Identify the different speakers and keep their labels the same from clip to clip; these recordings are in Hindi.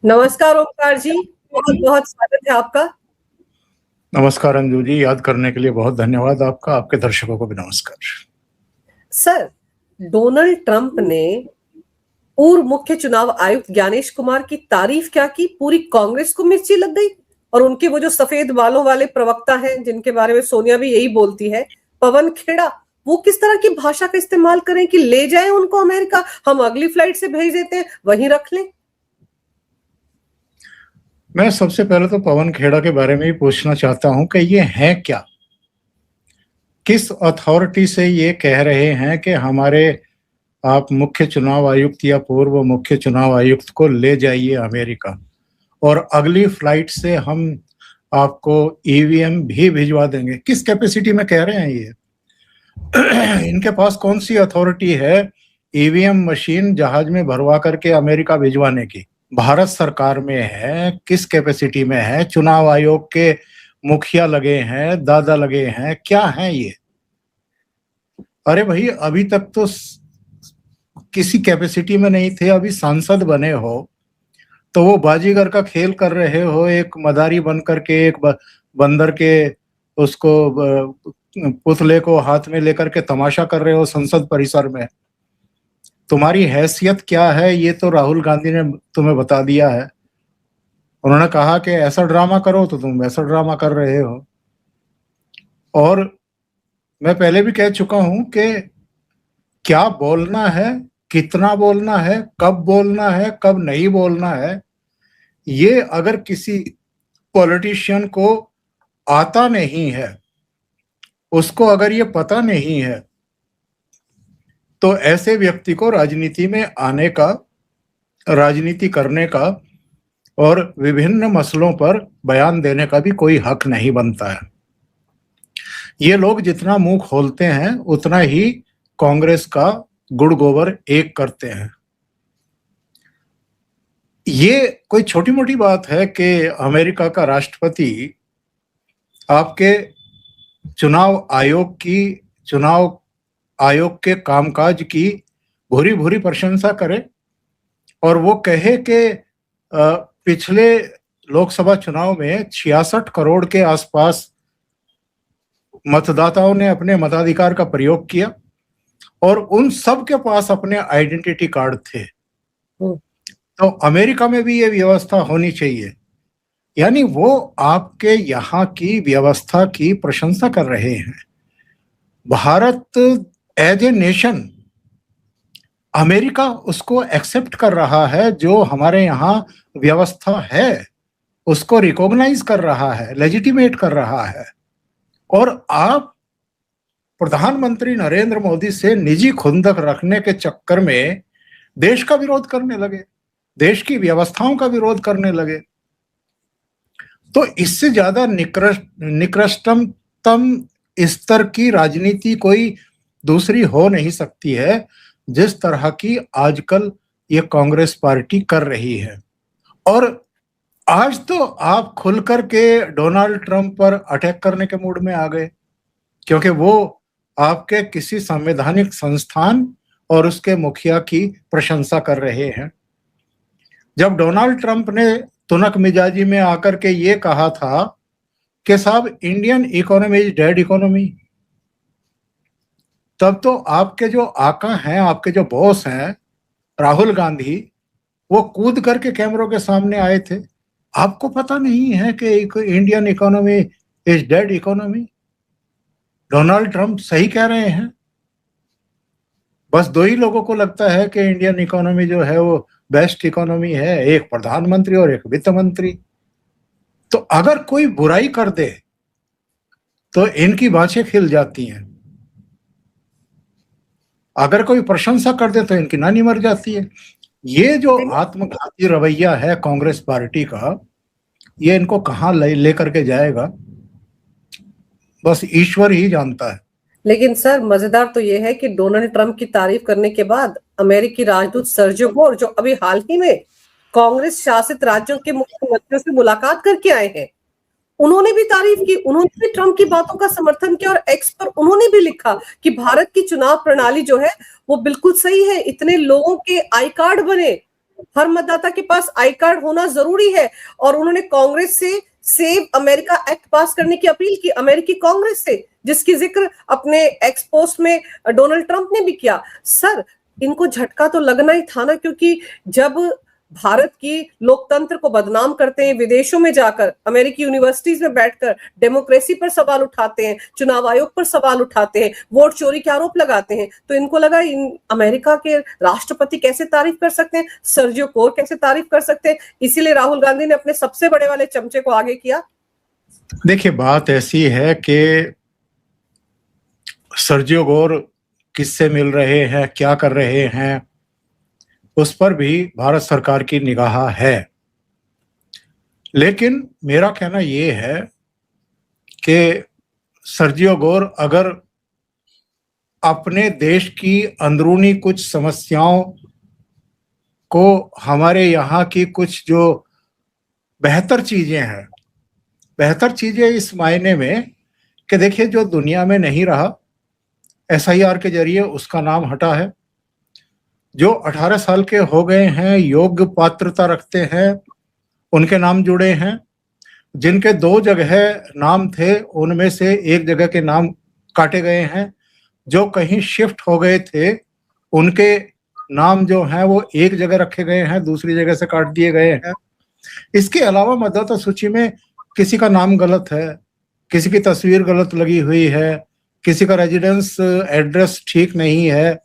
Speaker 1: नमस्कार ओमकार जी, बहुत बहुत स्वागत है आपका।
Speaker 2: नमस्कार अंजू जी, याद करने के लिए बहुत धन्यवाद आपका। आपके दर्शकों को भी नमस्कार।
Speaker 1: सर, डोनाल्ड ट्रंप ने पूर्व मुख्य चुनाव आयुक्त ज्ञानेश कुमार की तारीफ क्या की, पूरी कांग्रेस को मिर्ची लग गई। और उनके वो जो सफेद बालों वाले प्रवक्ता हैं, जिनके बारे में सोनिया भी यही बोलती है, पवन खेड़ा, वो किस तरह की भाषा का इस्तेमाल करें कि ले जाएं उनको अमेरिका, हम अगली फ्लाइट से भेज देते हैं, वहीं रख लें।
Speaker 2: मैं सबसे पहले तो पवन खेड़ा के बारे में ही पूछना चाहता हूं कि ये है क्या, किस अथॉरिटी से ये कह रहे हैं कि हमारे आप मुख्य चुनाव आयुक्त या पूर्व मुख्य चुनाव आयुक्त को ले जाइए अमेरिका और अगली फ्लाइट से हम आपको ईवीएम भी भिजवा देंगे। किस कैपेसिटी में कह रहे हैं ये? इनके पास कौन सी अथॉरिटी है ईवीएम मशीन जहाज में भरवा करके अमेरिका भिजवाने की? भारत सरकार में है, किस कैपेसिटी में है? चुनाव आयोग के मुखिया लगे हैं, दादा लगे हैं, क्या है ये? अरे भाई, अभी तक तो किसी कैपेसिटी में नहीं थे, अभी सांसद बने हो तो वो बाजीगर का खेल कर रहे हो, एक मदारी बन करके एक बंदर के उसको पुतले को हाथ में लेकर के तमाशा कर रहे हो संसद परिसर में। तुम्हारी हैसियत क्या है ये तो राहुल गांधी ने तुम्हें बता दिया है। उन्होंने कहा कि ऐसा ड्रामा करो तो तुम वैसा ड्रामा कर रहे हो। और मैं पहले भी कह चुका हूं कि क्या बोलना है, कितना बोलना है, कब बोलना है, कब नहीं बोलना है, ये अगर किसी पॉलिटिशियन को आता नहीं है, उसको अगर ये पता नहीं है, तो ऐसे व्यक्ति को राजनीति में आने का, राजनीति करने का और विभिन्न मसलों पर बयान देने का भी कोई हक नहीं बनता है। ये लोग जितना मुंह खोलते हैं उतना ही कांग्रेस का गुड़ गोबर एक करते हैं। ये कोई छोटी मोटी बात है कि अमेरिका का राष्ट्रपति आपके चुनाव आयोग के कामकाज की भूरी भूरी प्रशंसा करे और वो कहे कि पिछले लोकसभा चुनाव में 66 करोड़ के आसपास मतदाताओं ने अपने मताधिकार का प्रयोग किया और उन सब के पास अपने आइडेंटिटी कार्ड थे। तो अमेरिका में भी ये व्यवस्था होनी चाहिए। यानी वो आपके यहाँ की व्यवस्था की प्रशंसा कर रहे हैं। Bharat as a nation, America उसको एक्सेप्ट कर रहा है, जो हमारे यहाँ व्यवस्था है उसको रिकॉग्नाइज कर रहा है, लेजिटिमेट कर रहा है। और आप प्रधानमंत्री नरेंद्र मोदी से निजी खुंदक रखने के चक्कर में देश का विरोध करने लगे, देश की व्यवस्थाओं का विरोध करने लगे। तो इससे ज्यादा निकृष्टतम स्तर की राजनीति कोई दूसरी हो नहीं सकती है, जिस तरह की आजकल ये कांग्रेस पार्टी कर रही है। और आज तो आप खुल करके डोनाल्ड ट्रंप पर अटैक करने के मूड में आ गए, क्योंकि वो आपके किसी संवैधानिक संस्थान और उसके मुखिया की प्रशंसा कर रहे हैं। जब डोनाल्ड ट्रंप ने तुनक मिजाजी में आकर के ये कहा था कि साहब Indian economy is dead economy, तब तो आपके जो आका हैं, आपके जो बॉस हैं राहुल गांधी, वो कूद करके कैमरों के सामने आए थे। आपको पता नहीं है कि Indian economy is dead economy? Donald Trump सही कह रहे हैं। बस दो ही लोगों को लगता है कि इंडियन इकोनॉमी जो है वो बेस्ट इकोनॉमी है, एक प्रधानमंत्री और एक वित्त मंत्री। तो अगर कोई बुराई कर दे तो इनकी बाँछें खिल जाती हैं, अगर कोई प्रशंसा कर दे तो इनकी नानी मर जाती है। ये जो आत्मघाती रवैया है कांग्रेस पार्टी का, ये इनको कहाँ लेकर के जाएगा बस ईश्वर ही जानता है।
Speaker 1: लेकिन सर, मजेदार तो ये है कि डोनाल्ड ट्रंप की तारीफ करने के बाद अमेरिकी राजदूत सर्जियो बोर, जो अभी हाल ही में कांग्रेस शासित राज्यों के मुख्यमंत्रियों से मुलाकात करके आए हैं, उन्होंने भी तारीफ की, उन्होंने भी ट्रंप की बातों का समर्थन किया और एक्स पर उन्होंने भी लिखा कि भारत की चुनाव प्रणाली जो है वो बिल्कुल सही है, इतने लोगों के आई कार्ड बने, हर मतदाता के पास आई कार्ड होना जरूरी है। और उन्होंने कांग्रेस से सेव अमेरिका एक्ट पास करने की अपील की, अमेरिकी कांग्रेस से, जिसकी जिक्र अपने एक्स पोस्ट में डोनाल्ड ट्रंप ने भी किया। सर, इनको झटका तो लगना ही था ना, क्योंकि जब भारत की लोकतंत्र को बदनाम करते हैं, विदेशों में जाकर अमेरिकी यूनिवर्सिटीज में बैठकर डेमोक्रेसी पर सवाल उठाते हैं, चुनाव आयोग पर सवाल उठाते हैं, वोट चोरी के आरोप लगाते हैं, तो इनको लगा इन अमेरिका के राष्ट्रपति कैसे तारीफ कर सकते हैं, सर्जियो कोर कैसे तारीफ कर सकते हैं। इसीलिए राहुल गांधी ने अपने सबसे बड़े वाले चमचे को आगे किया।
Speaker 2: देखिए, बात ऐसी है कि सर्जियो गोर किससे मिल रहे हैं, क्या कर रहे हैं, उस पर भी भारत सरकार की निगाह है। लेकिन मेरा कहना ये है कि सर्जियो गोर अगर अपने देश की अंदरूनी कुछ समस्याओं को, हमारे यहाँ की कुछ जो बेहतर चीजें हैं, बेहतर चीजें इस मायने में कि देखिए, जो दुनिया में नहीं रहा, एसआईआर के जरिए उसका नाम हटा है। जो 18 साल के हो गए हैं, योग्य पात्रता रखते हैं, उनके नाम जुड़े हैं। जिनके 2 जगह नाम थे, उनमें से एक जगह के नाम काटे गए हैं। जो कहीं शिफ्ट हो गए थे, उनके नाम जो हैं वो एक जगह रखे गए हैं, दूसरी जगह से काट दिए गए हैं। इसके अलावा मतदाता सूची में किसी का नाम गलत है, किसी की तस्वीर गलत लगी हुई है, किसी का रेजिडेंस एड्रेस ठीक नहीं है।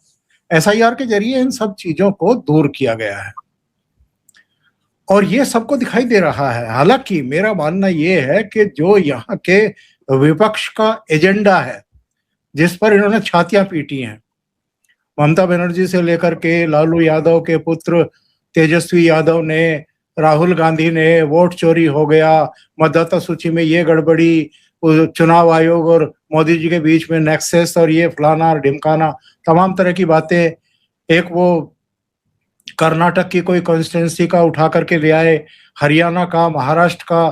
Speaker 2: एसआईआर के जरिए इन सब चीजों को दूर किया गया है और ये सबको दिखाई दे रहा है। हालांकि मेरा मानना ये है कि जो यहाँ के विपक्ष का एजेंडा है, जिस पर इन्होंने छातियां पीटी हैं, ममता बनर्जी से लेकर के लालू यादव के पुत्र तेजस्वी यादव ने, राहुल गांधी ने, वोट चोरी हो गया, मतदाता सूची में ये गड़बड़ी, चुनाव आयोग और मोदी जी के बीच में नेक्सस और ये फलाना और ढिमकाना, तमाम तरह की बातें। एक वो कर्नाटक की कोई कॉन्स्टिट्यूंसी का उठा करके ले आए, हरियाणा का, महाराष्ट्र का,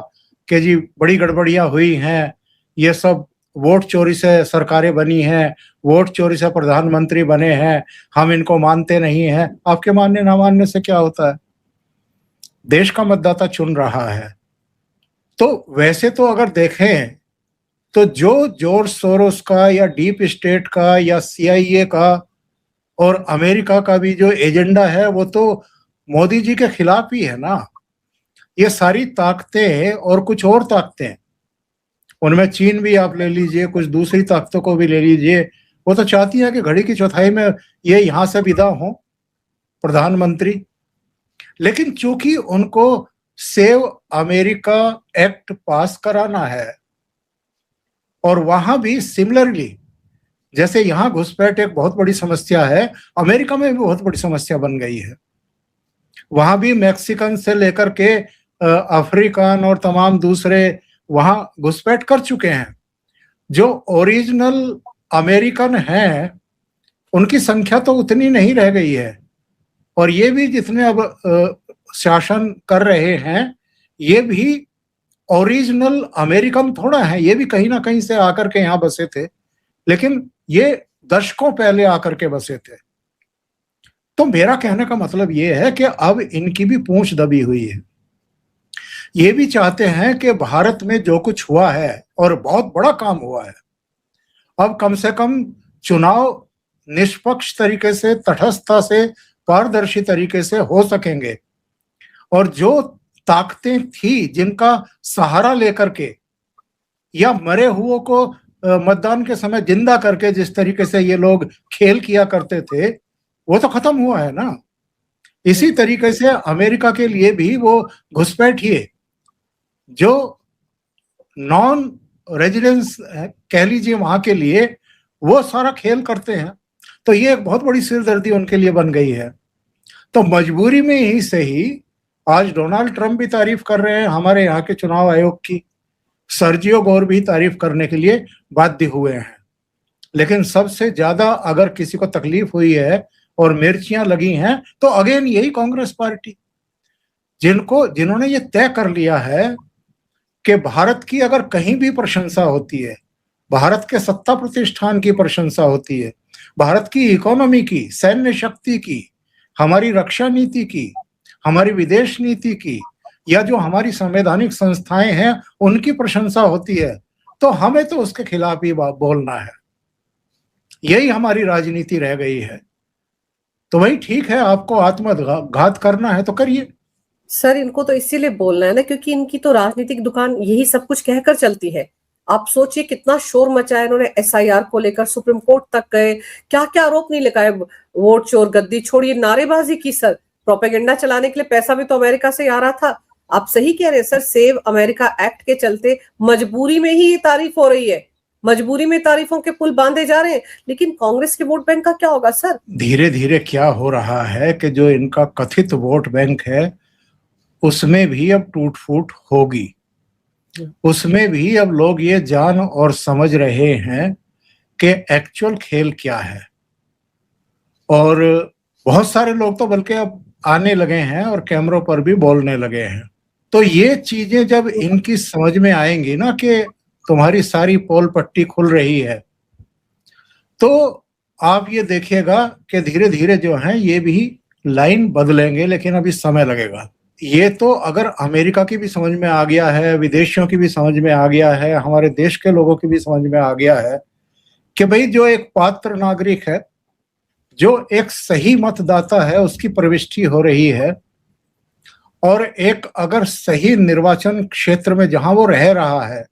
Speaker 2: कि जी बड़ी गड़बड़ियां हुई हैं, ये सब वोट चोरी से सरकारें बनी हैं, वोट चोरी से प्रधानमंत्री बने हैं, हम इनको मानते नहीं हैं। आपके मानने ना मानने से क्या होता है? देश का मतदाता चुन रहा है। तो वैसे तो अगर देखें तो जो जॉर्ज सोरोस का या डीप स्टेट का या सीआईए का और अमेरिका का भी जो एजेंडा है, वो तो मोदी जी के खिलाफ ही है ना। ये सारी ताकतें और कुछ और ताकतें, उनमें चीन भी आप ले लीजिए, कुछ दूसरी ताकतों को भी ले लीजिए, वो तो चाहती है कि घड़ी की चौथाई में ये यहाँ से विदा हो प्रधानमंत्री। लेकिन चूंकि उनको सेव अमेरिका एक्ट पास कराना है और वहां भी सिमिलरली, जैसे यहाँ घुसपैठ एक बहुत बड़ी समस्या है, अमेरिका में भी बहुत बड़ी समस्या बन गई है। वहां भी मैक्सिकन से लेकर के अफ्रीकन और तमाम दूसरे वहां घुसपैठ कर चुके हैं। जो ओरिजिनल अमेरिकन हैं उनकी संख्या तो उतनी नहीं रह गई है, और ये भी जितने अब शासन कर रहे हैं, ये भी ओरिजिनल अमेरिकन थोड़ा है, ये भी कहीं ना कहीं से आकर के यहाँ बसे थे, लेकिन ये दशकों पहले आकर के बसे थे। तो मेरा कहने का मतलब ये है कि अब इनकी भी पूंछ दबी हुई है। ये भी चाहते हैं कि भारत में जो कुछ हुआ है, और बहुत बड़ा काम हुआ है, अब कम से कम चुनाव निष्पक्ष तरीके से, तटस्थता से, पारदर्शी तरीके से हो सकेंगे। और जो ताकतें थी जिनका सहारा लेकर के या मरे हुओं को मतदान के समय जिंदा करके जिस तरीके से ये लोग खेल किया करते थे, वो तो खत्म हुआ है ना। इसी तरीके से अमेरिका के लिए भी वो घुसपैठिए जो नॉन रेजिडेंस कह लीजिए वहां के लिए, वो सारा खेल करते हैं। तो ये एक बहुत बड़ी सिरदर्दी उनके लिए बन गई है। तो मजबूरी में ही से ही आज डोनाल्ड ट्रंप भी तारीफ कर रहे हैं हमारे यहाँ के चुनाव आयोग की, सर्जियो गोर भी तारीफ करने के लिए बाध्य हुए हैं। लेकिन सबसे ज्यादा अगर किसी को तकलीफ हुई है और मिर्चियां लगी हैं, तो अगेन यही कांग्रेस पार्टी, जिन्होंने ये तय कर लिया है कि भारत की अगर कहीं भी प्रशंसा होती है, भारत के सत्ता प्रतिष्ठान की प्रशंसा होती है, भारत की इकोनॉमी की, सैन्य शक्ति की, हमारी रक्षा नीति की, हमारी विदेश नीति की या जो हमारी संवैधानिक संस्थाएं हैं उनकी प्रशंसा होती है, तो हमें तो उसके खिलाफ ही बोलना है। यही हमारी राजनीति रह गई है। तो भाई ठीक है, आपको आत्मघात करना है तो करिए।
Speaker 1: सर इनको तो इसीलिए बोलना है ना क्योंकि इनकी तो राजनीतिक दुकान यही सब कुछ कहकर चलती है। आप सोचिए कितना शोर मचाया इन्होंने, एसआईआर को लेकर सुप्रीम कोर्ट तक गए, क्या क्या आरोप नहीं लगाए, वोट चोर गद्दी छोड़िए, नारेबाजी की सर, प्रोपेगेंडा चलाने के लिए पैसा भी तो अमेरिका से आ रहा था। आप सही कह रहे हैं सर, सेव अमेरिका एक्ट के चलते मजबूरी में ही ये तारीफ हो रही है, मजबूरी में तारीफों के पुल बांधे जा रहे हैं। लेकिन कांग्रेस के वोट बैंक का क्या होगा सर?
Speaker 2: धीरे धीरे क्या हो रहा है कि जो इनका कथित वोट बैंक है उसमें भी अब टूट फूट होगी। उसमें भी अब लोग ये जान और समझ रहे हैं कि एक्चुअल खेल क्या है। और बहुत सारे लोग तो बल्कि अब आने लगे हैं और कैमरों पर भी बोलने लगे हैं। तो ये चीजें जब इनकी समझ में आएंगी ना कि तुम्हारी सारी पोल पट्टी खुल रही है, तो आप ये देखिएगा कि धीरे धीरे जो है ये भी लाइन बदलेंगे, लेकिन अभी समय लगेगा। ये तो अगर अमेरिका की भी समझ में आ गया है, विदेशियों की भी समझ में आ गया है, हमारे देश के लोगों की भी समझ में आ गया है कि भाई जो एक पात्र नागरिक है, जो एक सही मतदाता है, उसकी प्रविष्टि हो रही है, और एक अगर सही निर्वाचन क्षेत्र में जहां वो रह रहा है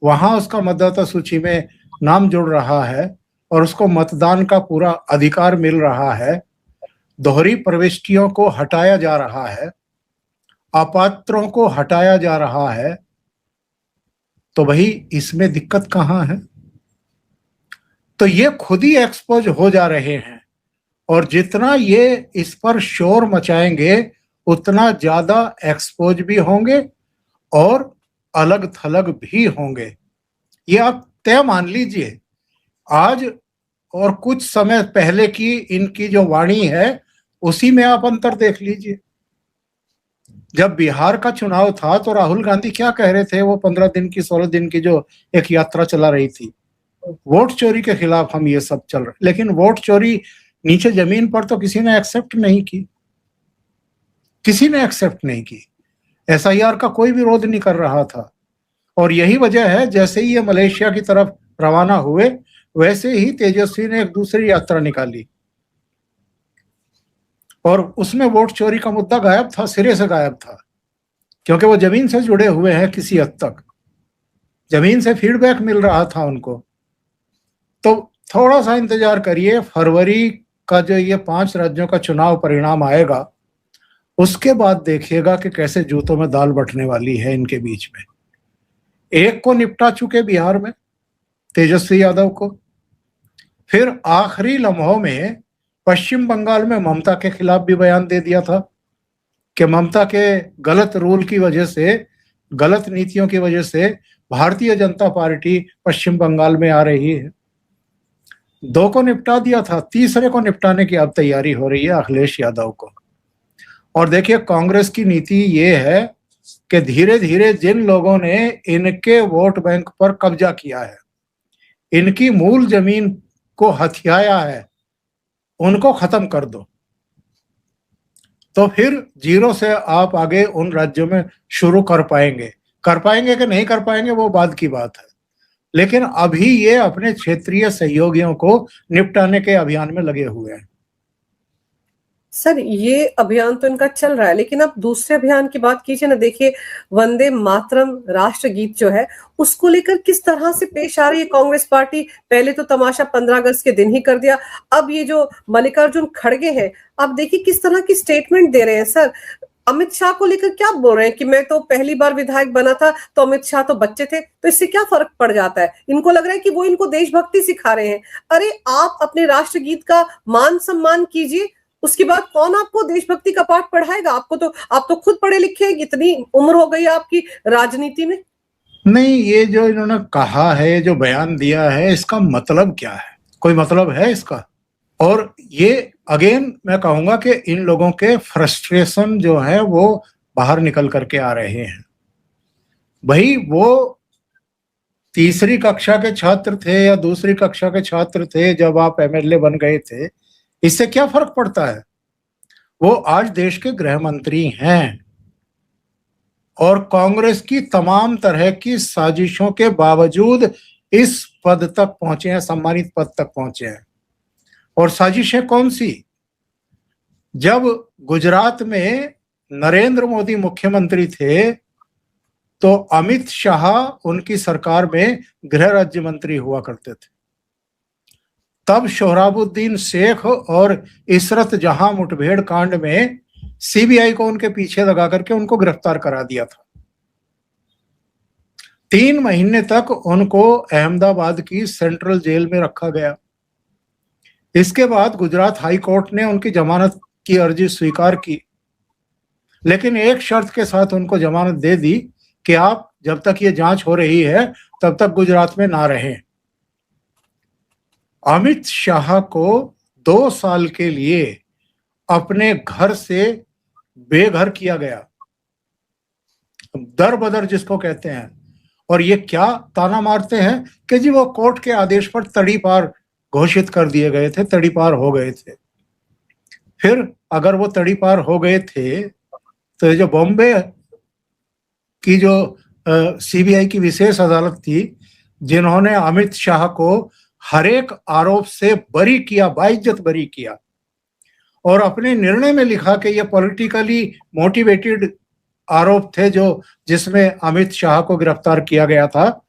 Speaker 2: वहां उसका मतदाता सूची में नाम जुड़ रहा है और उसको मतदान का पूरा अधिकार मिल रहा है, दोहरी प्रविष्टियों को हटाया जा रहा है, अपात्रों को हटाया जा रहा है, तो भाई इसमें दिक्कत कहां है? तो ये खुद ही एक्सपोज हो जा रहे हैं, और जितना ये इस पर शोर मचाएंगे उतना ज्यादा एक्सपोज भी होंगे और अलग थलग भी होंगे। ये आप तय मान लीजिए। आज और कुछ समय पहले की इनकी जो वाणी है उसी में आप अंतर देख लीजिए। जब बिहार का चुनाव था तो राहुल गांधी क्या कह रहे थे? वो 15 दिन की 16 दिन की जो एक यात्रा चला रही थी, वोट चोरी के खिलाफ हम ये सब चल रहे, लेकिन वोट चोरी नीचे जमीन पर तो किसी ने एक्सेप्ट नहीं की, किसी ने एक्सेप्ट नहीं की। एसआईआर का कोई विरोध नहीं कर रहा था। और यही वजह है, जैसे ही ये मलेशिया की तरफ रवाना हुए वैसे ही तेजस्वी ने एक दूसरी यात्रा निकाली और उसमें वोट चोरी का मुद्दा गायब था, सिरे से गायब था, क्योंकि वो जमीन से जुड़े हुए हैं, किसी हद तक जमीन से फीडबैक मिल रहा था उनको। तो थोड़ा सा इंतजार करिए, फरवरी का जो ये 5 राज्यों का चुनाव परिणाम आएगा उसके बाद देखिएगा कि कैसे जूतों में दाल बंटने वाली है इनके बीच में। एक को निपटा चुके बिहार में, तेजस्वी यादव को, फिर आखिरी लम्हों में पश्चिम बंगाल में ममता के खिलाफ भी बयान दे दिया था कि ममता के गलत रूल की वजह से, गलत नीतियों की वजह से भारतीय जनता पार्टी पश्चिम बंगाल में आ रही है। 2 को निपटा दिया था, तीसरे को निपटाने की अब तैयारी हो रही है अखिलेश यादव को। और देखिए कांग्रेस की नीति ये है कि धीरे धीरे जिन लोगों ने इनके वोट बैंक पर कब्जा किया है, इनकी मूल जमीन को हथियाया है, उनको खत्म कर दो, तो फिर जीरो से आप आगे उन राज्यों में शुरू कर पाएंगे कि नहीं कर पाएंगे वो बाद की बात है। लेकिन अभी ये अपने क्षेत्रीय सहयोगियों को निपटाने के अभियान में लगे हुए हैं।
Speaker 1: सर ये अभियान तो इनका चल रहा है, लेकिन अब दूसरे अभियान की बात कीजिए ना। देखिए वंदे मातरम राष्ट्रगीत जो है उसको लेकर किस तरह से पेश आ रही है कांग्रेस पार्टी। पहले तो तमाशा 15 अगस्त के दिन ही कर दिया, अब ये जो मल्लिकार्जुन खड़गे हैं, अब देखिए किस तरह की स्टेटमेंट दे रहे हैं। सर अमित शाह को लेकर क्या बोल रहे हैं कि मैं तो पहली बार विधायक बना था तो अमित शाह तो बच्चे थे, तो इससे क्या फर्क पड़ जाता है? इनको लग रहा है कि वो इनको देशभक्ति सिखा रहे हैं। अरे आप अपने राष्ट्रगीत का मान सम्मान कीजिए, उसके बाद कौन आपको देशभक्ति का पाठ पढ़ाएगा? आप तो खुद पढ़े लिखे हैं, इतनी उम्र हो गई आपकी राजनीति में।
Speaker 2: नहीं, ये जो इन्होंने कहा है, जो बयान दिया है, इसका मतलब क्या है? कोई मतलब है इसका? और ये अगेन मैं कहूंगा कि इन लोगों के फ्रस्ट्रेशन जो है वो बाहर निकल करके आ रहे हैं। भाई वो तीसरी कक्षा के छात्र थे या दूसरी कक्षा के छात्र थे जब आप एमएलए बन गए थे, इससे क्या फर्क पड़ता है? वो आज देश के गृह मंत्री हैं और कांग्रेस की तमाम तरह की साजिशों के बावजूद इस पद तक पहुंचे हैं, सम्मानित पद तक पहुंचे हैं। और साजिशें कौन सी? जब गुजरात में नरेंद्र मोदी मुख्यमंत्री थे तो अमित शाह उनकी सरकार में गृह राज्य मंत्री हुआ करते थे। तब सोहराबुद्दीन शेख और इशरत जहां मुठभेड़ कांड में सीबीआई को उनके पीछे लगा करके उनको गिरफ्तार करा दिया था। 3 महीने तक उनको अहमदाबाद की सेंट्रल जेल में रखा गया। इसके बाद गुजरात हाई कोर्ट ने उनकी जमानत की अर्जी स्वीकार की, लेकिन एक शर्त के साथ उनको जमानत दे दी कि आप जब तक ये जांच हो रही है तब तक गुजरात में ना रहें। अमित शाह को 2 साल के लिए अपने घर से बेघर किया गया, दर बदर जिसको कहते हैं। और ये क्या ताना मारते हैं कि जी वो कोर्ट के आदेश पर तड़ीपार घोषित कर दिए गए थे, तड़ीपार हो गए थे। फिर अगर वो तड़ीपार हो गए थे तो जो बॉम्बे की जो सीबीआई की विशेष अदालत थी, जिन्होंने अमित शाह को हर एक आरोप से बरी किया, बाइज्जत बरी किया, और अपने निर्णय में लिखा कि ये पॉलिटिकली मोटिवेटेड आरोप थे जो जिसमें अमित शाह को गिरफ्तार किया गया था,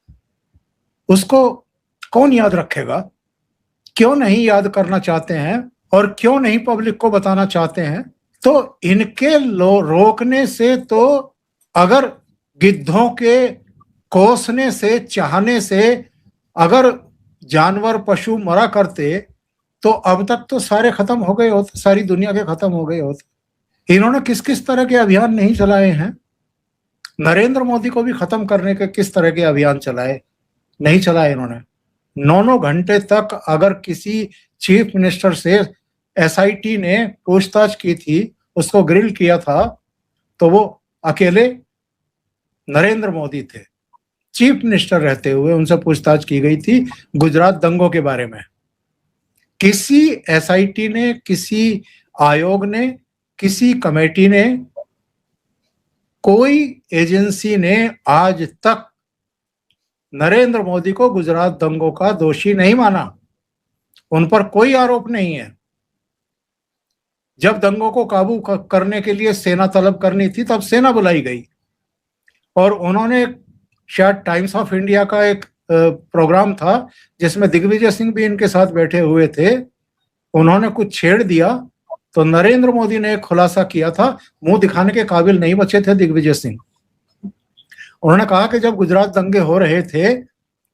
Speaker 2: उसको कौन याद रखेगा? क्यों नहीं याद करना चाहते हैं और क्यों नहीं पब्लिक को बताना चाहते हैं? तो इनके रोकने से, तो अगर गिद्धों के कोसने से, चाहने से अगर जानवर पशु मरा करते तो अब तक तो सारे खत्म हो गए होते, सारी दुनिया के खत्म हो गए होते। इन्होंने किस किस तरह के अभियान नहीं चलाए हैं? नरेंद्र मोदी को भी खत्म करने के किस तरह के अभियान चलाए? नहीं चलाए इन्होंने। 9 घंटे तक अगर किसी चीफ मिनिस्टर से एसआईटी ने पूछताछ की थी, उसको ग्रिल किया था, तो वो अकेले नरेंद्र मोदी थे। चीफ मिनिस्टर रहते हुए उनसे पूछताछ की गई थी गुजरात दंगों के बारे में। किसी एसआईटी ने, किसी आयोग ने, किसी कमेटी ने, कोई एजेंसी ने आज तक नरेंद्र मोदी को गुजरात दंगों का दोषी नहीं माना। उन पर कोई आरोप नहीं है। जब दंगों को काबू करने के लिए सेना तलब करनी थी तब सेना बुलाई गई, और उन्होंने शायद टाइम्स ऑफ इंडिया का एक प्रोग्राम था जिसमें दिग्विजय सिंह भी इनके साथ बैठे हुए थे। उन्होंने कुछ छेड़ दिया तो नरेंद्र मोदी ने एक खुलासा किया था, मुंह दिखाने के काबिल नहीं बचे थे दिग्विजय सिंह। उन्होंने कहा कि जब गुजरात दंगे हो रहे थे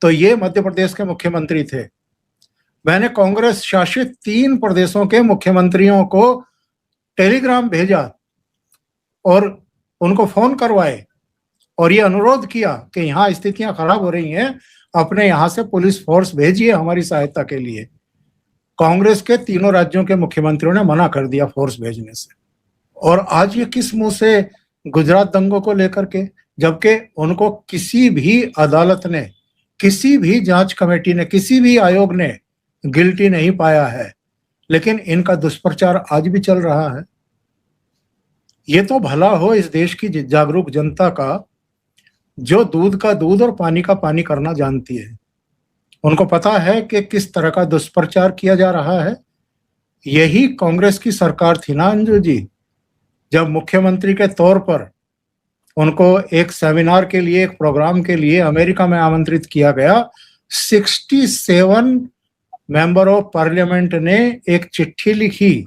Speaker 2: तो ये मध्य प्रदेश के मुख्यमंत्री थे। मैंने कांग्रेस शासित 3 प्रदेशों के मुख्यमंत्रियों को टेलीग्राम भेजा और उनको फोन करवाए और ये अनुरोध किया कि यहाँ स्थितियां खराब हो रही हैं, अपने यहाँ से पुलिस फोर्स भेजिए हमारी सहायता के लिए। कांग्रेस के 3 राज्यों के मुख्यमंत्रियों ने मना कर दिया फोर्स भेजने से। और आज ये किस मुंह से गुजरात दंगों को लेकर के, जबकि उनको किसी भी अदालत ने, किसी भी जांच कमेटी ने, किसी भी आयोग ने गिल्टी नहीं पाया है, लेकिन इनका दुष्प्रचार आज भी चल रहा है। ये तो भला हो इस देश की जागरूक जनता का, जो दूध का दूध और पानी का पानी करना जानती है। उनको पता है कि किस तरह का दुष्प्रचार किया जा रहा है। यही कांग्रेस की सरकार थी ना अंजू जी, जब मुख्यमंत्री के तौर पर उनको एक सेमिनार के लिए, एक प्रोग्राम के लिए अमेरिका में आमंत्रित किया गया। 67 मेंबर ऑफ पार्लियामेंट ने एक चिट्ठी लिखी,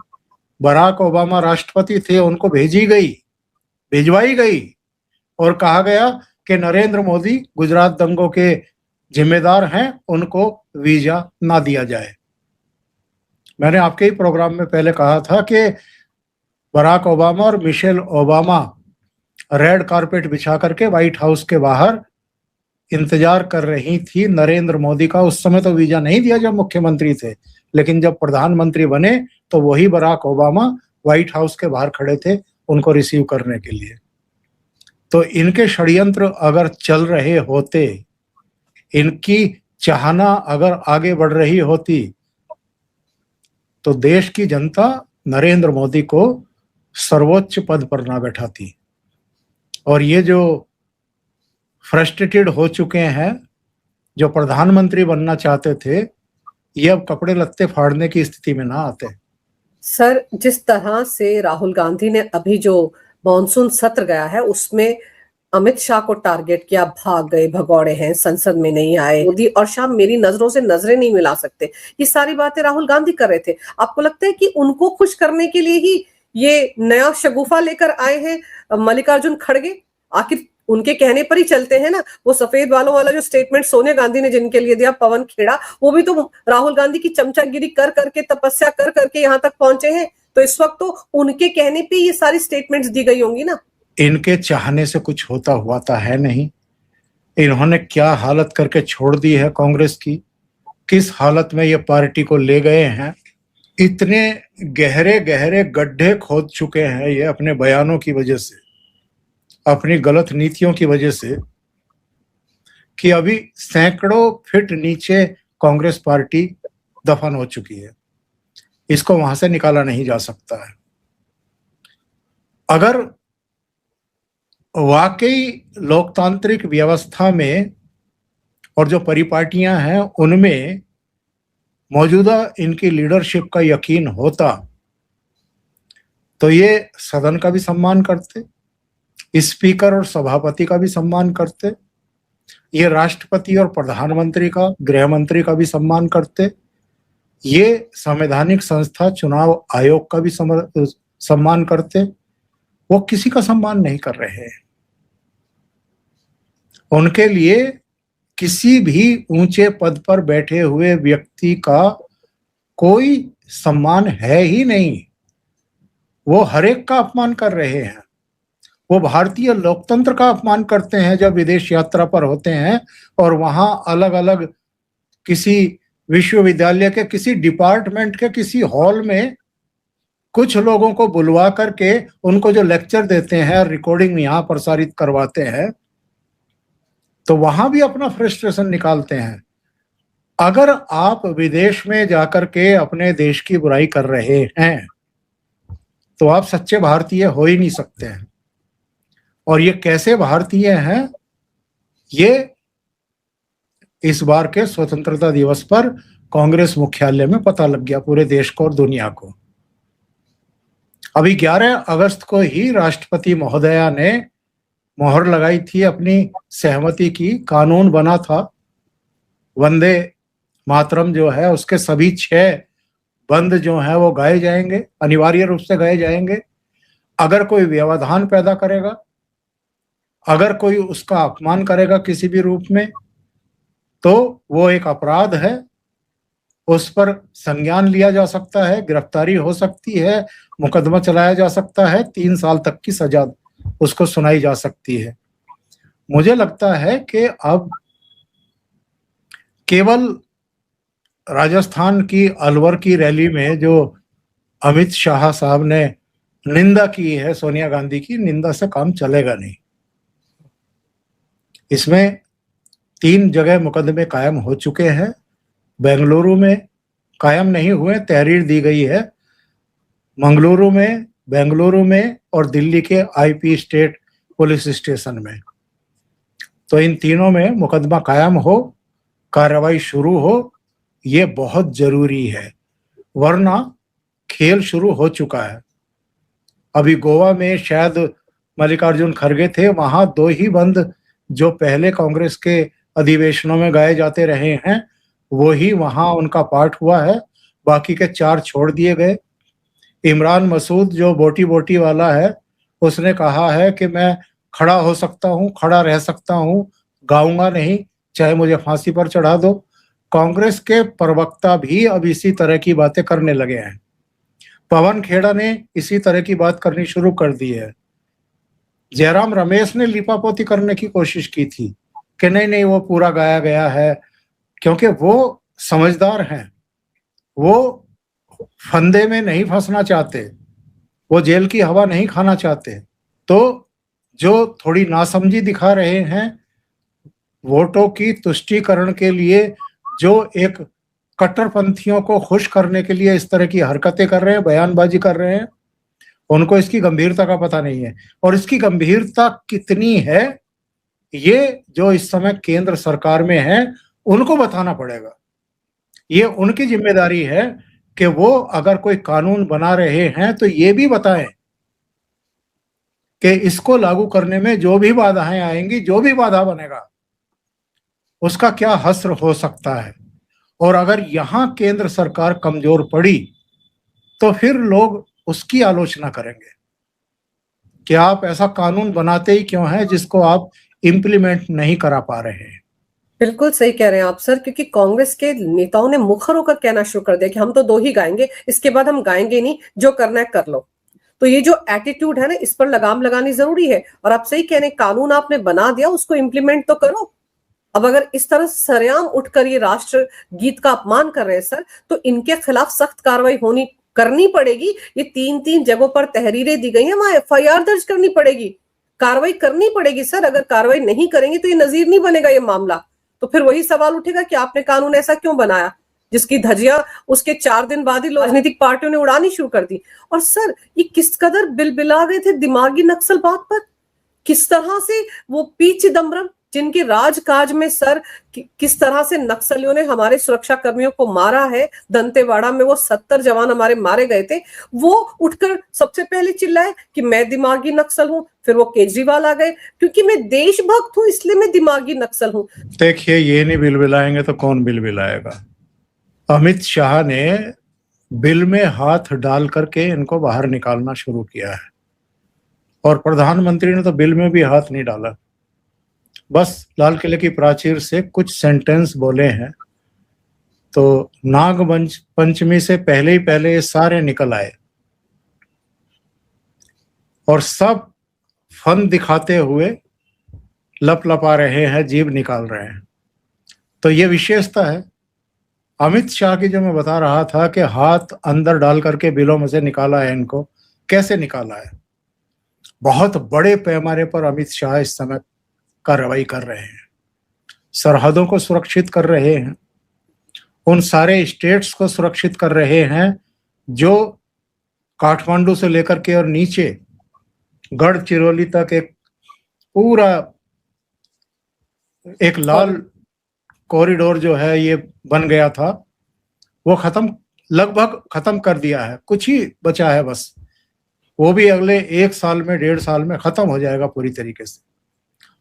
Speaker 2: बराक ओबामा राष्ट्रपति थे, उनको भिजवाई गई और कहा गया कि नरेंद्र मोदी गुजरात दंगों के जिम्मेदार हैं, उनको वीजा ना दिया जाए। मैंने आपके ही प्रोग्राम में पहले कहा था कि बराक ओबामा और मिशेल ओबामा रेड कारपेट बिछा करके व्हाइट हाउस के बाहर इंतजार कर रही थी नरेंद्र मोदी का। उस समय तो वीजा नहीं दिया जब मुख्यमंत्री थे, लेकिन जब प्रधानमंत्री बने तो वही बराक ओबामा व्हाइट हाउस के बाहर खड़े थे उनको रिसीव करने के लिए। तो इनके षड्यंत्र अगर चल रहे होते, इनकी चाहना अगर आगे बढ़ रही होती, तो देश की जनता नरेंद्र मोदी को सर्वोच्च पद पर ना बैठाती। और ये जो फ्रस्ट्रेटेड हो चुके हैं, जो प्रधानमंत्री बनना चाहते थे, ये अब कपड़े लत्ते फाड़ने की स्थिति में ना आते।
Speaker 1: सर, जिस तरह से राहुल गांधी ने अभी जो मॉनसून सत्र गया है उसमें अमित शाह को टारगेट किया, भाग गए, भगौड़े हैं, संसद में नहीं आए, मोदी और शाह मेरी नजरों से नजरें नहीं मिला सकते, ये सारी बातें राहुल गांधी कर रहे थे। आपको लगता है कि उनको खुश करने के लिए ही ये नया शगुफा लेकर आए हैं मल्लिकार्जुन खड़गे? आखिर उनके कहने पर ही चलते हैं ना। वो सफेद बालों वाला जो स्टेटमेंट सोनिया गांधी ने जिनके लिए दिया, पवन खेड़ा, वो भी तो राहुल गांधी की चमचागिरी कर करके, तपस्या कर करके यहाँ तक पहुंचे हैं। तो इस वक्त तो उनके कहने पे ये सारी स्टेटमेंट्स दी गई होंगी ना।
Speaker 2: इनके चाहने से कुछ होता हुआ तो है नहीं। इन्होंने क्या हालत करके छोड़ दी है कांग्रेस की, किस हालत में ये पार्टी को ले गए हैं। इतने गहरे गहरे गड्ढे खोद चुके हैं ये अपने बयानों की वजह से, अपनी गलत नीतियों की वजह से, कि अभी सैकड़ों फीट नीचे कांग्रेस पार्टी दफन हो चुकी है। इसको वहां से निकाला नहीं जा सकता है। अगर वाकई लोकतांत्रिक व्यवस्था में और जो परिपाटियां हैं उनमें मौजूदा इनकी लीडरशिप का यकीन होता तो ये सदन का भी सम्मान करते, स्पीकर और सभापति का भी सम्मान करते, ये राष्ट्रपति और प्रधानमंत्री का, गृह मंत्री का भी सम्मान करते, ये संवैधानिक संस्था चुनाव आयोग का भी सम्मान करते। वो किसी का सम्मान नहीं कर रहे हैं। उनके लिए किसी भी ऊंचे पद पर बैठे हुए व्यक्ति का कोई सम्मान है ही नहीं। वो हर एक का अपमान कर रहे हैं। वो भारतीय लोकतंत्र का अपमान करते हैं जब विदेश यात्रा पर होते हैं और वहां अलग अलग किसी विश्वविद्यालय के किसी डिपार्टमेंट के किसी हॉल में कुछ लोगों को बुलवा करके उनको जो लेक्चर देते हैं, रिकॉर्डिंग यहाँ प्रसारित करवाते हैं, तो वहां भी अपना फ्रस्ट्रेशन निकालते हैं। अगर आप विदेश में जाकर के अपने देश की बुराई कर रहे हैं तो आप सच्चे भारतीय हो ही नहीं सकते हैं। और ये कैसे भारतीय हैं, ये इस बार के स्वतंत्रता दिवस पर कांग्रेस मुख्यालय में पता लग गया पूरे देश को और दुनिया को। अभी 11 अगस्त को ही राष्ट्रपति महोदया ने मोहर लगाई थी अपनी सहमति की, कानून बना था। वंदे मातरम जो है उसके सभी 6 बंद जो है वो गाए जाएंगे, अनिवार्य रूप से गाए जाएंगे। अगर कोई व्यवधान पैदा करेगा, अगर कोई उसका अपमान करेगा किसी भी रूप में, तो वो एक अपराध है, उस पर संज्ञान लिया जा सकता है, गिरफ्तारी हो सकती है, मुकदमा चलाया जा सकता है, 3 साल तक की सजा उसको सुनाई जा सकती है। मुझे लगता है कि अब केवल राजस्थान की अलवर की रैली में जो अमित शाह साहब ने निंदा की है सोनिया गांधी की, निंदा से काम चलेगा नहीं। इसमें 3 जगह मुकदमे कायम हो चुके हैं। बेंगलुरु में कायम नहीं हुए, तहरीर दी गई है। मंगलुरु में, बेंगलुरु में और दिल्ली के आईपी स्टेट पुलिस स्टेशन में। तो इन तीनों में मुकदमा कायम हो, कार्रवाई शुरू हो, ये बहुत जरूरी है, वरना खेल शुरू हो चुका है। अभी गोवा में शायद मल्लिकार्जुन खड़गे थे, वहां 2 ही बंद जो पहले कांग्रेस के अधिवेशनों में गाए जाते रहे हैं वो ही वहां उनका पाठ हुआ है, बाकी के 4 छोड़ दिए गए। इमरान मसूद जो बोटी बोटी वाला है, उसने कहा है कि मैं खड़ा हो सकता हूं, खड़ा रह सकता हूं, गाऊंगा नहीं, चाहे मुझे फांसी पर चढ़ा दो। कांग्रेस के प्रवक्ता भी अब इसी तरह की बातें करने लगे हैं। पवन खेड़ा ने इसी तरह की बात करनी शुरू कर दी है। जयराम रमेश ने लिपापोती करने की कोशिश की थी कि नहीं नहीं वो पूरा गाया गया है, क्योंकि वो समझदार हैं, वो फंदे में नहीं फंसना चाहते, वो जेल की हवा नहीं खाना चाहते। तो जो थोड़ी नासमझी दिखा रहे हैं, वोटों की तुष्टीकरण के लिए, जो एक कट्टरपंथियों को खुश करने के लिए इस तरह की हरकतें कर रहे हैं, बयानबाजी कर रहे हैं, उनको इसकी गंभीरता का पता नहीं है। और इसकी गंभीरता कितनी है ये जो इस समय केंद्र सरकार में है उनको बताना पड़ेगा। ये उनकी जिम्मेदारी है कि वो अगर कोई कानून बना रहे हैं तो ये भी बताएं कि इसको लागू करने में जो भी बाधाएं आएंगी, जो भी बाधा बनेगा उसका क्या हश्र हो सकता है। और अगर यहां केंद्र सरकार कमजोर पड़ी तो फिर लोग उसकी आलोचना करेंगे कि आप ऐसा कानून बनाते ही क्यों हैं जिसको आप इम्प्लीमेंट नहीं करा पा रहे हैं।
Speaker 1: बिल्कुल सही कह रहे हैं आप सर, क्योंकि कांग्रेस के नेताओं ने मुखर होकर कहना शुरू कर दिया कि हम तो 2 ही गाएंगे, इसके बाद हम गाएंगे नहीं, जो करना है कर लो। तो ये जो एटीट्यूड है ना, इस पर लगाम लगानी जरूरी है। और आप सही कह रहे हैं, कानून आपने बना दिया, उसको इम्प्लीमेंट तो करो। अब अगर इस तरह सरेआम उठकर ये राष्ट्र गीत का अपमान कर रहे हैं सर, तो इनके खिलाफ सख्त कार्रवाई करनी पड़ेगी। ये 3 जगहों पर तहरीरें दी गई हैं, वहां एफआईआर दर्ज करनी पड़ेगी, कार्रवाई करनी पड़ेगी सर। अगर कार्रवाई नहीं करेंगे तो ये नजीर नहीं बनेगा ये मामला। तो फिर वही सवाल उठेगा कि आपने कानून ऐसा क्यों बनाया जिसकी धज्जियां उसके 4 दिन बाद ही राजनीतिक पार्टियों ने उड़ानी शुरू कर दी। और सर ये किस कदर बिलबिला गए थे दिमागी नक्सल बात पर, किस तरह से वो पी चिदम्बरम जिनके राजकाज में सर किस तरह से नक्सलियों ने हमारे सुरक्षा कर्मियों को मारा है, दंतेवाड़ा में वो 70 जवान हमारे मारे गए थे, वो उठकर सबसे पहले चिल्लाए कि मैं दिमागी नक्सल हूं। फिर वो केजरीवाल आ गए क्योंकि मैं देशभक्त हूं इसलिए मैं दिमागी नक्सल हूं।
Speaker 2: देखिए, ये नहीं बिलबिलाएंगे तो कौन बिलबिलाएगा। अमित शाह ने बिल में हाथ डाल करके इनको बाहर निकालना शुरू किया है और प्रधानमंत्री ने तो बिल में भी हाथ नहीं डाला, बस लाल किले की प्राचीर से कुछ सेंटेंस बोले हैं। तो नाग पंचमी से पहले ही पहले ये सारे निकल आए और सब फन दिखाते हुए लपलपा रहे हैं, जीभ निकाल रहे हैं। तो ये विशेषता है अमित शाह की, जो मैं बता रहा था कि हाथ अंदर डाल करके बिलों में से निकाला है। इनको कैसे निकाला है? बहुत बड़े पैमाने पर अमित शाह इस समय कार्रवाई कर रहे हैं, सरहदों को सुरक्षित कर रहे हैं, उन सारे स्टेट्स को सुरक्षित कर रहे हैं जो काठमांडू से लेकर के और नीचे गढ़चिरौली तक एक पूरा एक लाल कॉरिडोर जो है ये बन गया था, वो लगभग खत्म कर दिया है। कुछ ही बचा है बस, वो भी अगले 1 साल में 1.5 साल में खत्म हो जाएगा पूरी तरीके से।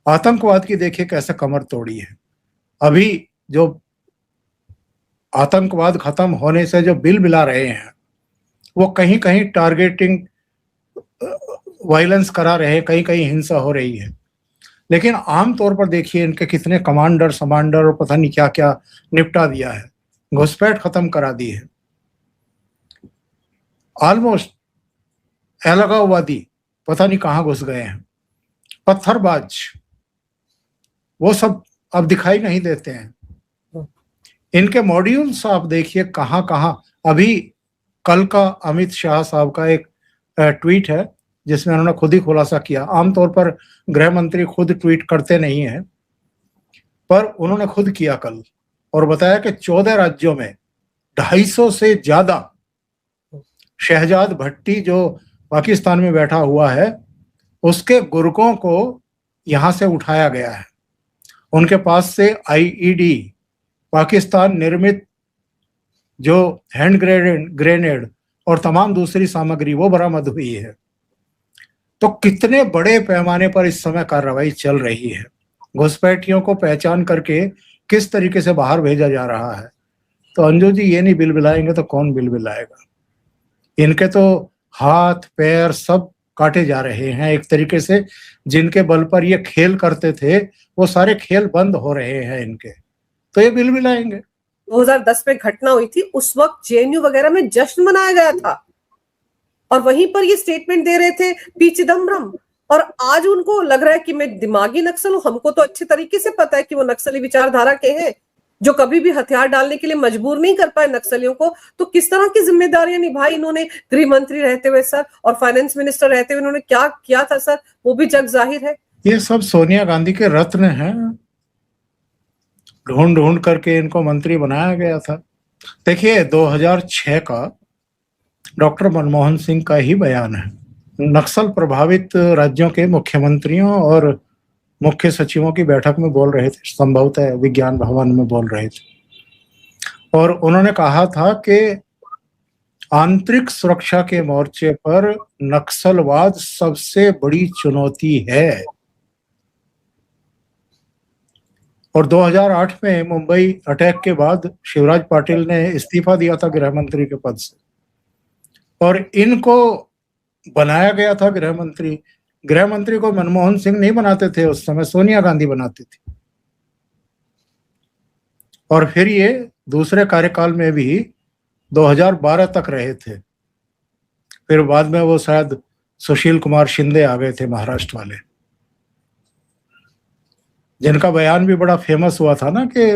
Speaker 2: आतंकवाद की देखिए कैसे कमर तोड़ी है। अभी जो आतंकवाद खत्म होने से जो बिल बिला रहे हैं वो कहीं कहीं टारगेटिंग वायलेंस करा रहे हैं, कहीं कहीं हिंसा हो रही है। लेकिन आमतौर पर देखिए इनके कितने कमांडर समांडर और पता नहीं क्या क्या निपटा दिया है, घुसपैठ खत्म करा दी है। ऑलमोस्ट अलगाववादी पता नहीं कहाँ घुस गए हैं, पत्थरबाज वो सब अब दिखाई नहीं देते हैं। इनके मॉड्यूल्स आप देखिए कहाँ कहाँ। अभी कल का अमित शाह साहब का एक ट्वीट है जिसमें उन्होंने खुद ही खुलासा किया। आमतौर पर गृह मंत्री खुद ट्वीट करते नहीं हैं, पर उन्होंने खुद किया कल और बताया कि 14 राज्यों में 250 से ज्यादा शहजाद भट्टी जो पाकिस्तान में बैठा हुआ है उसके गुर्गों को यहां से उठाया गया है। उनके पास से आईईडी, पाकिस्तान निर्मित जो हैंड ग्रेनेड और तमाम दूसरी सामग्री वो बरामद हुई है। तो कितने बड़े पैमाने पर इस समय कार्रवाई चल रही है, घुसपैठियों को पहचान करके किस तरीके से बाहर भेजा जा रहा है। तो अंजू जी, ये नहीं बिलबिलाएंगे तो कौन बिलबिलाएगा। इनके तो हाथ पैर सब काटे जा रहे हैं एक तरीके से। जिनके बल पर ये खेल करते थे वो सारे खेल बंद हो रहे हैं इनके, तो ये बिलबिलाएंगे।
Speaker 1: 2010 में घटना हुई थी, उस वक्त जेएनयू वगैरह में जश्न मनाया गया था और वहीं पर ये स्टेटमेंट दे रहे थे पी चिदम्बरम। और आज उनको लग रहा है कि मैं दिमागी नक्सल हूं। हमको तो अच्छे तरीके से पता है कि वो नक्सली विचारधारा के हैं जो कभी भी हथियार डालने के लिए मजबूर नहीं कर पाए नक्सलियों को। तो किस तरह की जिम्मेदारियां निभाई इन्होंने गृह मंत्री रहते हुए सर, और फाइनेंस मिनिस्टर रहते हुए इन्होंने क्या किया था सर, वो भी जग जाहिर है।
Speaker 2: ये सब सोनिया गांधी के रत्न हैं, ढूंढ ढूंढ करके इनको मंत्री बनाया गया था। देखिए 2006 का डॉक्टर मनमोहन सिंह का ही बयान है नक्सल प्रभावित राज्यों के मुख्यमंत्रियों और मुख्य सचिवों की बैठक में बोल रहे थे, संभवतः विज्ञान भवन में बोल रहे थे, और उन्होंने कहा था कि आंतरिक सुरक्षा के मोर्चे पर नक्सलवाद सबसे बड़ी चुनौती है। और 2008 में मुंबई अटैक के बाद शिवराज पाटिल ने इस्तीफा दिया था गृह मंत्री के पद से, और इनको बनाया गया था गृह मंत्री। गृह मंत्री को मनमोहन सिंह नहीं बनाते थे, उस समय सोनिया गांधी बनाती थी। और फिर ये दूसरे कार्यकाल में भी 2012 तक रहे थे। फिर बाद में वो शायद सुशील कुमार शिंदे आ गए थे, महाराष्ट्र वाले, जिनका बयान भी बड़ा फेमस हुआ था ना कि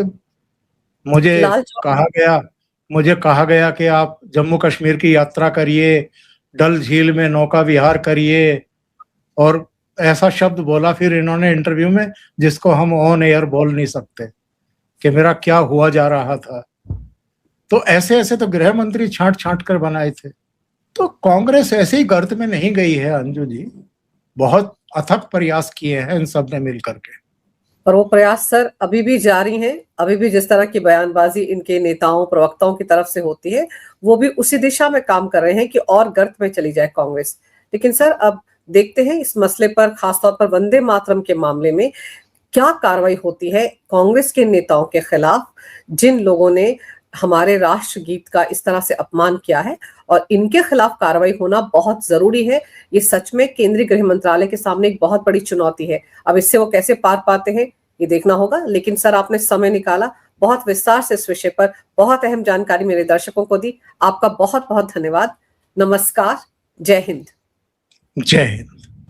Speaker 2: मुझे कहा गया कि आप जम्मू कश्मीर की यात्रा करिए, डल झील में नौका विहार करिए, और ऐसा शब्द बोला फिर इन्होंने इंटरव्यू में जिसको हम ऑन एयर बोल नहीं सकते, कि मेरा क्या हुआ जा रहा था। तो ऐसे ऐसे तो गृह मंत्री छांट छांट कर बनाए थे। तो कांग्रेस ऐसे ही गर्त में नहीं गई है अंजू जी, बहुत अथक प्रयास किए हैं इन सब ने मिलकर के,
Speaker 1: और वो प्रयास सर अभी भी जारी हैं। अभी भी जिस तरह की बयानबाजी इनके नेताओं प्रवक्ताओं की तरफ से होती है, वो भी उसी दिशा में काम कर रहे हैं कि और गर्त में चली जाए कांग्रेस। लेकिन सर अब देखते हैं इस मसले पर, खासतौर पर वंदे मातरम के मामले में क्या कार्रवाई होती है कांग्रेस के नेताओं के खिलाफ, जिन लोगों ने हमारे राष्ट्रगीत का इस तरह से अपमान किया है, और इनके खिलाफ कार्रवाई होना बहुत जरूरी है। ये सच में केंद्रीय गृह मंत्रालय के सामने एक बहुत बड़ी चुनौती है। अब इससे वो कैसे पार पाते हैं ये देखना होगा। लेकिन सर आपने समय निकाला, बहुत विस्तार से इस विषय पर बहुत अहम जानकारी मेरे दर्शकों को दी। आपका बहुत बहुत धन्यवाद। नमस्कार। जय हिंद।
Speaker 2: जय हिंद।